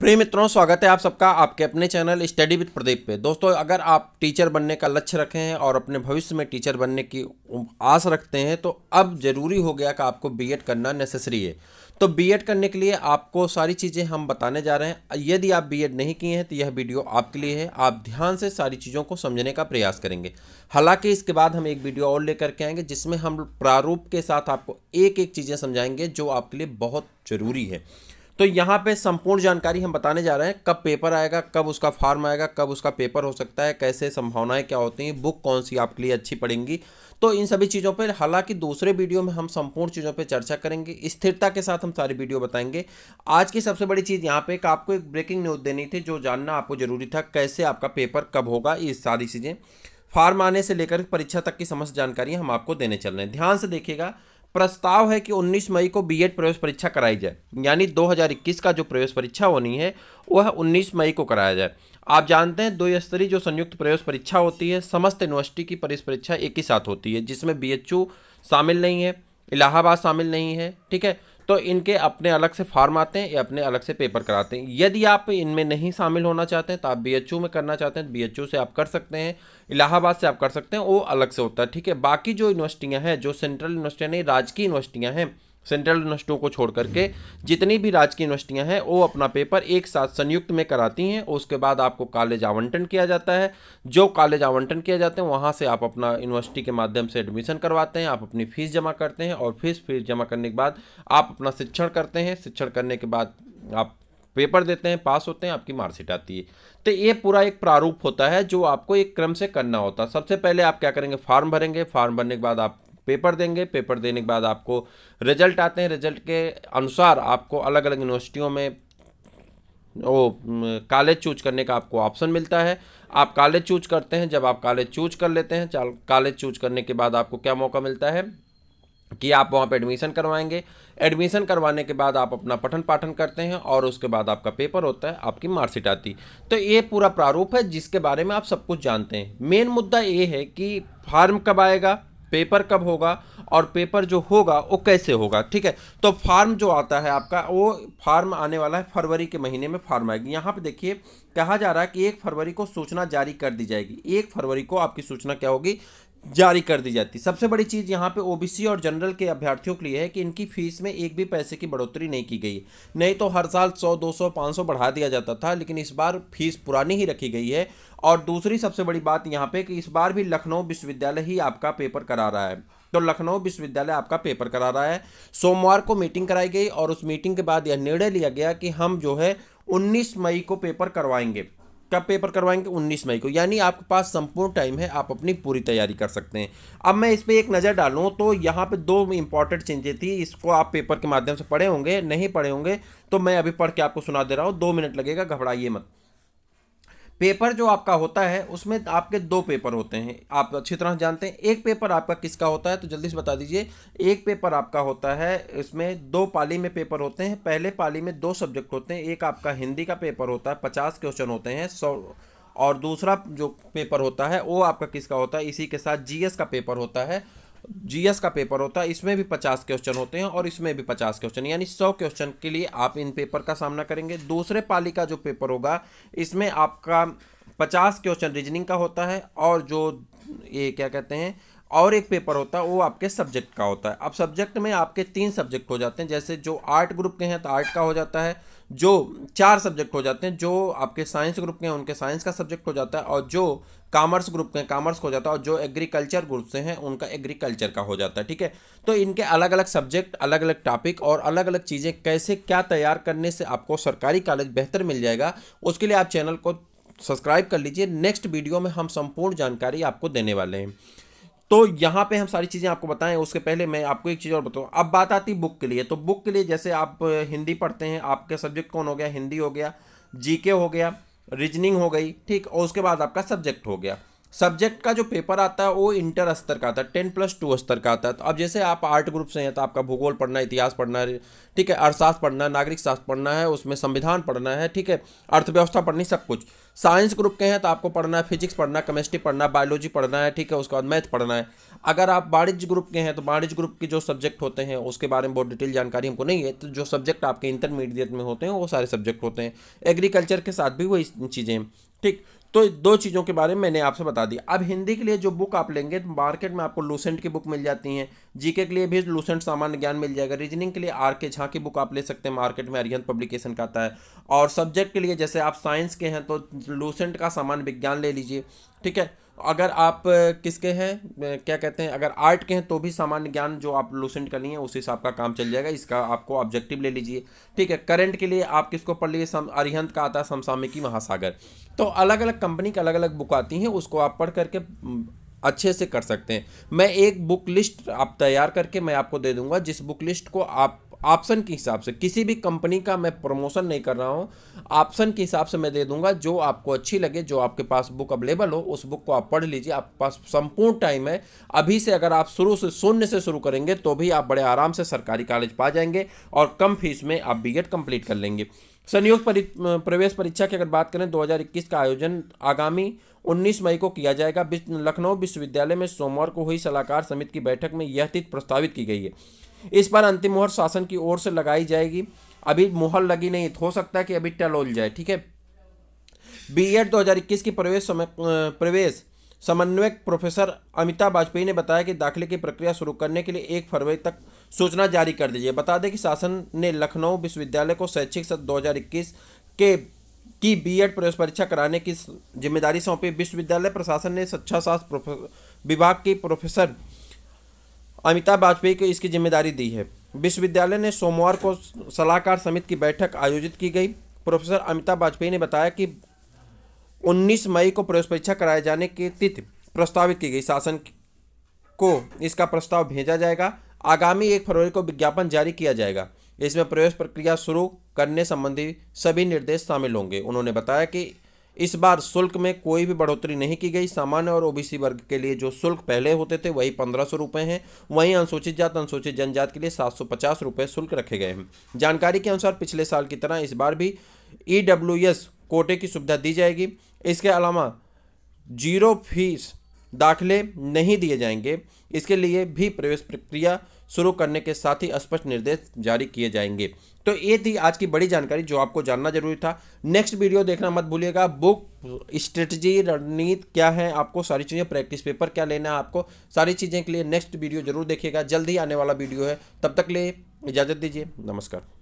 प्रिय मित्रों, स्वागत है आप सबका आपके अपने चैनल स्टडी विद प्रदीप पे। दोस्तों, अगर आप टीचर बनने का लक्ष्य रखे हैं और अपने भविष्य में टीचर बनने की आस रखते हैं तो अब ज़रूरी हो गया कि आपको बीएड करना नेसेसरी है। तो बीएड करने के लिए आपको सारी चीज़ें हम बताने जा रहे हैं। यदि आप बीएड नहीं किए हैं तो यह वीडियो आपके लिए है। आप ध्यान से सारी चीज़ों को समझने का प्रयास करेंगे। हालांकि इसके बाद हम एक वीडियो और लेकर के आएंगे जिसमें हम प्रारूप के साथ आपको एक एक चीज़ें समझाएंगे जो आपके लिए बहुत ज़रूरी है। तो यहाँ पे संपूर्ण जानकारी हम बताने जा रहे हैं। कब पेपर आएगा, कब उसका फॉर्म आएगा, कब उसका पेपर हो सकता है, कैसे संभावनाएं क्या होती हैं, बुक कौन सी आपके लिए अच्छी पड़ेंगी। तो इन सभी चीज़ों पे, हालांकि दूसरे वीडियो में हम संपूर्ण चीज़ों पे चर्चा करेंगे, स्थिरता के साथ हम सारी वीडियो बताएंगे। आज की सबसे बड़ी चीज़ यहाँ पे कि आपको एक ब्रेकिंग न्यूज़ देनी थी जो जानना आपको जरूरी था, कैसे आपका पेपर कब होगा। ये सारी चीज़ें फॉर्म आने से लेकर परीक्षा तक की समस्त जानकारी हम आपको देने चल रहे हैं। ध्यान से देखिएगा। प्रस्ताव है कि 19 मई को बीएड प्रवेश परीक्षा कराई जाए, यानी 2021 का जो प्रवेश परीक्षा होनी है वह 19 मई को कराया जाए। आप जानते हैं 2 स्तरीय जो संयुक्त प्रवेश परीक्षा होती है, समस्त यूनिवर्सिटी की प्रवेश परीक्षा एक ही साथ होती है, जिसमें बीएचयू शामिल नहीं है, इलाहाबाद शामिल नहीं है। ठीक है, तो इनके अपने अलग से फॉर्म आते हैं या अपने अलग से पेपर कराते हैं। यदि आप इनमें नहीं शामिल होना चाहते हैं तो आप बीएचयू में करना चाहते हैं तो बीएचयू से आप कर सकते हैं, इलाहाबाद से आप कर सकते हैं, वो अलग से होता है। ठीक है, बाकी जो यूनिवर्सिटियां हैं, जो सेंट्रल यूनिवर्सिटियां नहीं, राजकीय यूनिवर्सिटियां हैं, सेंट्रल यूनिवर्सिटियों को छोड़ करके जितनी भी राजकीय यूनिवर्सिटियां हैं वो अपना पेपर एक साथ संयुक्त में कराती हैं। उसके बाद आपको कॉलेज आवंटन किया जाता है। जो कॉलेज आवंटन किया जाते हैं वहाँ से आप अपना यूनिवर्सिटी के माध्यम से एडमिशन करवाते हैं, आप अपनी फीस जमा करते हैं और फीस जमा करने के बाद आप अपना शिक्षण करते हैं। शिक्षण करने के बाद आप पेपर देते हैं, पास होते हैं, आपकी मार्कशीट आती है। तो ये पूरा एक प्रारूप होता है जो आपको एक क्रम से करना होता है। सबसे पहले आप क्या करेंगे, फॉर्म भरेंगे, फॉर्म भरने के बाद आप पेपर देंगे, पेपर देने के बाद आपको रिजल्ट आते हैं। रिजल्ट के अनुसार आपको अलग अलग यूनिवर्सिटियों में वो कॉलेज चूज करने का आपको ऑप्शन मिलता है। आप कॉलेज चूज करते हैं। जब आप कॉलेज चूज कर लेते हैं, कॉलेज चूज करने के बाद आपको क्या मौका मिलता है कि आप वहाँ पे एडमिशन करवाएंगे। एडमिशन करवाने के बाद आप अपना पठन पाठन करते हैं और उसके बाद आपका पेपर होता है, आपकी मार्कशीट आती। तो ये पूरा प्रारूप है जिसके बारे में आप सब कुछ जानते हैं। मेन मुद्दा ये है कि फॉर्म कब आएगा, पेपर कब होगा और पेपर जो होगा वो कैसे होगा। ठीक है, तो फॉर्म जो आता है आपका, वो फॉर्म आने वाला है फरवरी के महीने में फॉर्म आएगी। यहाँ पे देखिए कहा जा रहा है कि 1 फरवरी को सूचना जारी कर दी जाएगी। 1 फरवरी को आपकी सूचना क्या होगी, जारी कर दी जाती। सबसे बड़ी चीज़ यहाँ पे ओबीसी और जनरल के अभ्यर्थियों के लिए है कि इनकी फीस में एक भी पैसे की बढ़ोतरी नहीं की गई। नहीं तो हर साल 100, 200, 500 बढ़ा दिया जाता था, लेकिन इस बार फीस पुरानी ही रखी गई है। और दूसरी सबसे बड़ी बात यहाँ पे कि इस बार भी लखनऊ विश्वविद्यालय ही आपका पेपर करा रहा है। तो लखनऊ विश्वविद्यालय आपका पेपर करा रहा है। सोमवार को मीटिंग कराई गई और उस मीटिंग के बाद यह निर्णय लिया गया कि हम जो है 19 मई को पेपर करवाएंगे। कब पेपर करवाएंगे, 19 मई को, यानी आपके पास संपूर्ण टाइम है, आप अपनी पूरी तैयारी कर सकते हैं। अब मैं इस पर एक नज़र डालूं तो यहाँ पे 2 इंपॉर्टेंट चीज़ें थी। इसको आप पेपर के माध्यम से पढ़े होंगे, नहीं पढ़े होंगे तो मैं अभी पढ़ के आपको सुना दे रहा हूँ। 2 मिनट लगेगा, घबराइए मत। पेपर जो आपका होता है उसमें आपके 2 पेपर होते हैं, आप अच्छी तरह जानते हैं। एक पेपर आपका किसका होता है तो जल्दी से बता दीजिए। एक पेपर आपका होता है, इसमें 2 पाली में पेपर होते हैं। पहले पाली में 2 सब्जेक्ट होते हैं। एक आपका हिंदी का पेपर होता है, 50 क्वेश्चन होते हैं, 100। और दूसरा जो पेपर होता है वो आपका किसका होता है, इसी के साथ जीएस का पेपर होता है। जीएस का पेपर होता है, इसमें भी 50 क्वेश्चन होते हैं और इसमें भी 50 क्वेश्चन, यानी 100 क्वेश्चन के लिए आप इन पेपर का सामना करेंगे। दूसरे पाली का जो पेपर होगा इसमें आपका 50 क्वेश्चन रीजनिंग का होता है और जो ये क्या कहते हैं, और एक पेपर होता है वो आपके सब्जेक्ट का होता है। अब सब्जेक्ट में आपके 3 सब्जेक्ट हो जाते हैं। जैसे जो आर्ट ग्रुप के हैं तो आर्ट का हो जाता है, जो 4 सब्जेक्ट हो जाते हैं। जो आपके साइंस ग्रुप के हैं उनके साइंस का सब्जेक्ट हो जाता है, और जो कॉमर्स ग्रुप के हैं कॉमर्स हो जाता है, और जो एग्रीकल्चर ग्रुप से हैं उनका एग्रीकल्चर का हो जाता है। ठीक है, तो इनके अलग अलग सब्जेक्ट, अलग अलग टॉपिक और अलग अलग चीज़ें कैसे क्या तैयार करने से आपको सरकारी कॉलेज बेहतर मिल जाएगा, उसके लिए आप चैनल को सब्सक्राइब कर लीजिए। नेक्स्ट वीडियो में हम संपूर्ण जानकारी आपको देने वाले हैं। तो यहाँ पे हम सारी चीज़ें आपको बताएं, उसके पहले मैं आपको एक चीज़ और बताऊँ। अब बात आती बुक के लिए। तो बुक के लिए जैसे आप हिंदी पढ़ते हैं, आपके सब्जेक्ट कौन हो गया, हिंदी हो गया, जीके हो गया, रीजनिंग हो गई, ठीक, और उसके बाद आपका सब्जेक्ट हो गया। सब्जेक्ट का जो पेपर आता है वो इंटर स्तर का आता है, 10+2 स्तर का आता है। तो अब जैसे आप आर्ट ग्रुप से हैं तो आपका भूगोल पढ़ना है, इतिहास पढ़ना है, ठीक है, अर्थशास्त्र पढ़ना है, नागरिक शास्त्र पढ़ना है, उसमें संविधान पढ़ना है, ठीक है, अर्थव्यवस्था पढ़नी, सब कुछ। साइंस ग्रुप के हैं तो आपको पढ़ना है फिजिक्स पढ़ना है, केमिस्ट्री पढ़ना है, बायोलॉजी पढ़ना है, ठीक है, उसके बाद मैथ पढ़ना है। अगर आप वाणिज्य ग्रुप के हैं तो वाणिज्य ग्रुप के जो सब्जेक्ट होते हैं उसके बारे में बहुत डिटेल जानकारी हमको नहीं है, तो जो सब्जेक्ट आपके इंटरमीडिएट में होते हैं वो सारे सब्जेक्ट होते हैं। एग्रीकल्चर के साथ भी वही चीज़ें हैं, ठीक। तो दो चीज़ों के बारे में मैंने आपसे बता दिया। अब हिंदी के लिए जो बुक आप लेंगे तो मार्केट में आपको लूसेंट की बुक मिल जाती हैं, जीके के लिए भी लूसेंट सामान्य ज्ञान मिल जाएगा, रीजनिंग के लिए आर के झा की बुक आप ले सकते हैं, मार्केट में अरिहंत पब्लिकेशन का आता है। और सब्जेक्ट के लिए जैसे आप साइंस के हैं तो लूसेंट का सामान्य विज्ञान ले लीजिए, ठीक है। अगर आप किसके हैं क्या कहते हैं, अगर आर्ट के हैं तो भी सामान्य ज्ञान जो आप लूसेंट का लिए हैं उस हिसाब का काम चल जाएगा, इसका आपको ऑब्जेक्टिव ले लीजिए, ठीक है। करंट के लिए आप किसको पढ़ लीजिए, अरिहंत का आता है समसामयिकी महासागर। तो अलग अलग कंपनी की अलग अलग बुक आती हैं, उसको आप पढ़ करके अच्छे से कर सकते हैं। मैं एक बुक लिस्ट आप तैयार करके मैं आपको दे दूंगा, जिस बुक लिस्ट को आप ऑप्शन के हिसाब से, किसी भी कंपनी का मैं प्रमोशन नहीं कर रहा हूं, ऑप्शन के हिसाब से मैं दे दूंगा, जो आपको अच्छी लगे, जो आपके पास बुक अवेलेबल हो उस बुक को आप पढ़ लीजिए। आपके पास संपूर्ण टाइम है अभी से। अगर आप शुरू से शून्य से शुरू करेंगे तो भी आप बड़े आराम से सरकारी कॉलेज पा जाएंगे और कम फीस में आप बीएड कंप्लीट कर लेंगे। संयुक्त प्रवेश परीक्षा की अगर बात करें 2021 का आयोजन आगामी 19 मई को किया जाएगा। लखनऊ विश्वविद्यालय में सोमवार को हुई सलाहकार समिति की बैठक में यह तिथि प्रस्तावित की गई है। इस पर अंतिम मुहर शासन की ओर से लगाई जाएगी। अभी मुहर लगी नहीं, हो सकता है कि अभी टलोल जाए, ठीक है। बीएड 2021 की प्रवेश समन्वयक प्रोफेसर अमिता वाजपेयी ने बताया कि दाखिले की प्रक्रिया शुरू करने के लिए 1 फरवरी तक सूचना जारी कर दीजिए। बता दें कि शासन ने लखनऊ विश्वविद्यालय को शैक्षिक सत्र 2021 की बीएड प्रवेश परीक्षा कराने की जिम्मेदारी सौंपी। विश्वविद्यालय प्रशासन ने शिक्षा शास्त्र विभाग की प्रोफेसर अमिताभ वाजपेयी को इसकी जिम्मेदारी दी है। विश्वविद्यालय ने सोमवार को सलाहकार समिति की बैठक आयोजित की गई। प्रोफेसर अमिताभ वाजपेयी ने बताया कि 19 मई को प्रवेश परीक्षा कराए जाने की तिथि प्रस्तावित की गई। शासन को इसका प्रस्ताव भेजा जाएगा। आगामी 1 फरवरी को विज्ञापन जारी किया जाएगा। इसमें प्रवेश प्रक्रिया शुरू करने संबंधी सभी निर्देश शामिल होंगे। उन्होंने बताया कि इस बार शुल्क में कोई भी बढ़ोतरी नहीं की गई। सामान्य और ओबीसी वर्ग के लिए जो शुल्क पहले होते थे वही 1500 रुपये हैं। वहीं अनुसूचित जात अनुसूचित जनजाति के लिए 750 रुपये शुल्क रखे गए हैं। जानकारी के अनुसार पिछले साल की तरह इस बार भी ईडब्ल्यूएस कोटे की सुविधा दी जाएगी। इसके अलावा 0 फीस दाखिले नहीं दिए जाएंगे। इसके लिए भी प्रवेश प्रक्रिया शुरू करने के साथ ही स्पष्ट निर्देश जारी किए जाएंगे। तो ये थी आज की बड़ी जानकारी जो आपको जानना जरूरी था। नेक्स्ट वीडियो देखना मत भूलिएगा। बुक स्ट्रेटजी रणनीति क्या है, आपको सारी चीज़ें, प्रैक्टिस पेपर क्या लेना है, आपको सारी चीज़ें के लिए नेक्स्ट वीडियो जरूर देखिएगा। जल्द ही आने वाला वीडियो है, तब तक ले इजाज़त दीजिए। नमस्कार।